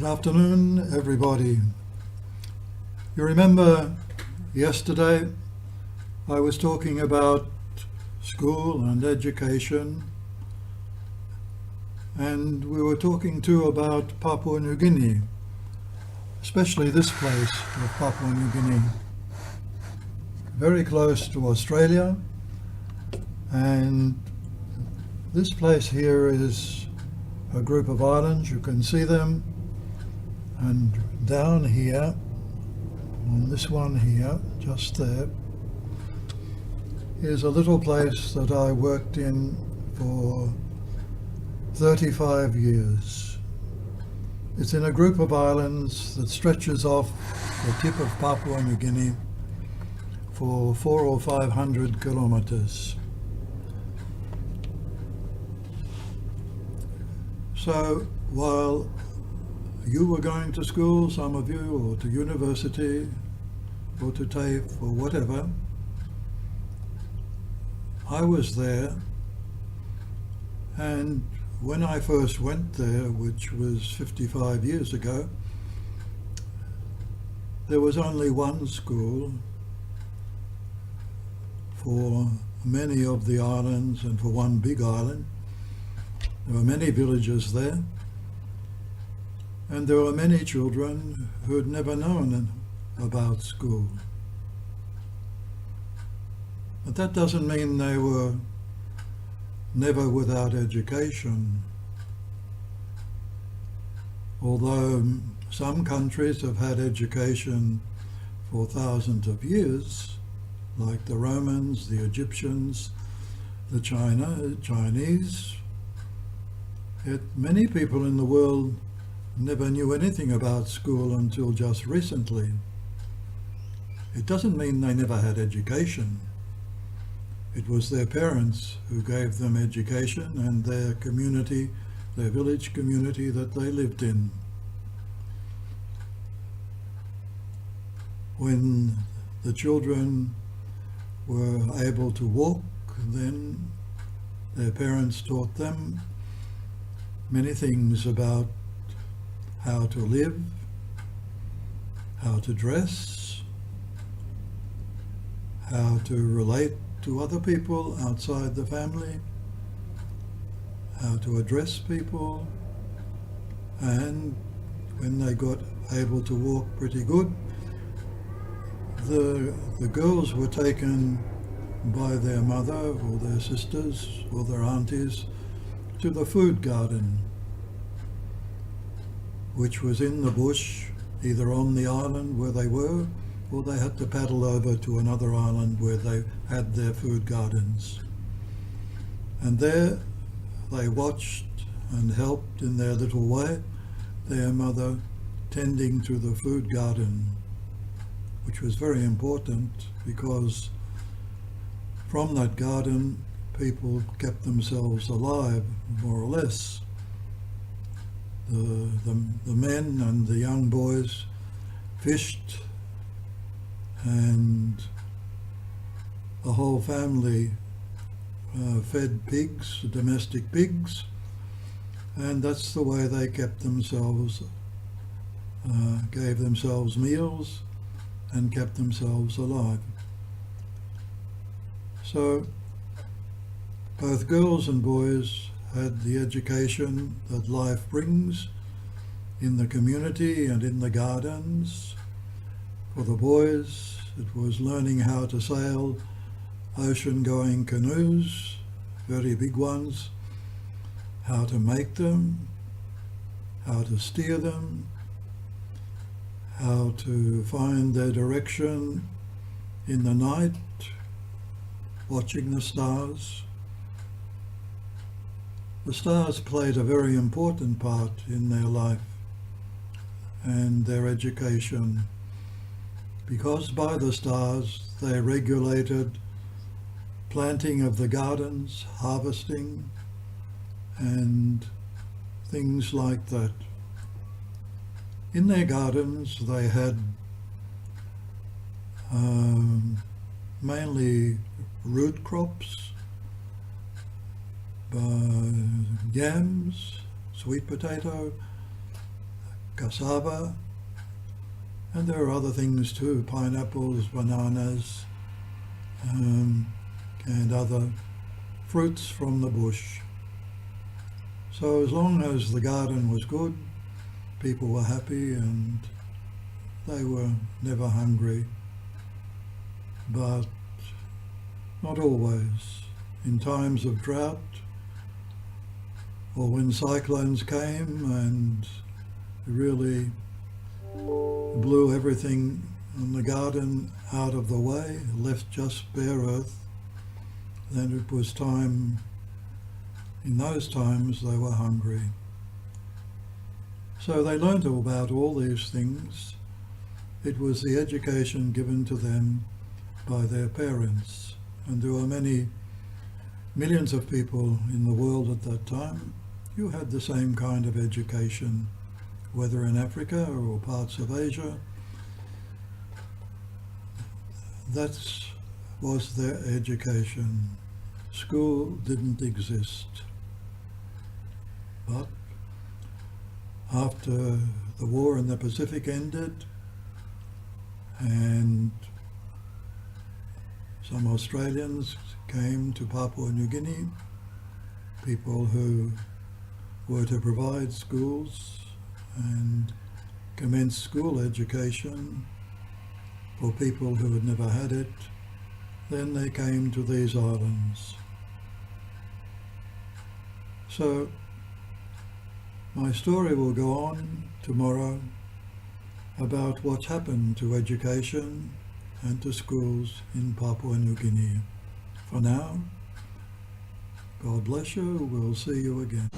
Good afternoon, everybody. You remember yesterday I was talking about school and education, and we were talking too about Papua New Guinea, especially this place of Papua New Guinea, very close to Australia. And this place here is a group of islands. You can see them. And down here, on this one here, just there, is a little place that I worked in for 35 years. It's in a group of islands that stretches off the tip of Papua New Guinea for 400 or 500 kilometers. So while you were going to school, some of you, or to university, or to TAFE, or whatever, I was there, and when I first went there, which was 55 years ago, there was only one school for many of the islands and for one big island. There were many villages there. And there were many children who had never known about school. But that doesn't mean they were never without education. Although some countries have had education for thousands of years, like the Romans, the Egyptians, the Chinese, yet many people in the world never knew anything about school until just recently. It doesn't mean they never had education. It was their parents who gave them education and their community, their village community that they lived in. When the children were able to walk, then their parents taught them many things about how to live, how to dress, how to relate to other people outside the family, how to address people, and when they got able to walk pretty good, the girls were taken by their mother or their sisters or their aunties to the food garden, which was in the bush, either on the island where they were, or they had to paddle over to another island where they had their food gardens. And there they watched and helped in their little way their mother tending to the food garden, which was very important because from that garden people kept themselves alive, more or less. The men and the young boys fished, and the whole family fed pigs, domestic pigs, and that's the way they kept themselves, gave themselves meals and kept themselves alive. So both girls and boys had the education that life brings in the community and in the gardens. For the boys, it was learning how to sail ocean-going canoes, very big ones, how to make them, how to steer them, how to find their direction in the night, watching the stars. The stars played a very important part in their life and their education, because by the stars they regulated planting of the gardens, harvesting, and things like that. In their gardens they had mainly root crops, yams, sweet potato, cassava, and there are other things too, pineapples, bananas, and other fruits from the bush. So as long as the garden was good, people were happy and they were never hungry. But not always. In times of drought, or when cyclones came and really blew everything in the garden out of the way, left just bare earth, then it was time, in those times they were hungry. So they learned about all these things. It was the education given to them by their parents. And there were many millions of people in the world at that time who had the same kind of education, whether in Africa or parts of Asia. That was their education. School didn't exist. But after the war in the Pacific ended, and some Australians came to Papua New Guinea, people who were to provide schools and commence school education for people who had never had it. Then they came to these islands. So my story will go on tomorrow about what's happened to education and to schools in Papua New Guinea. For now, God bless you. We'll see you again.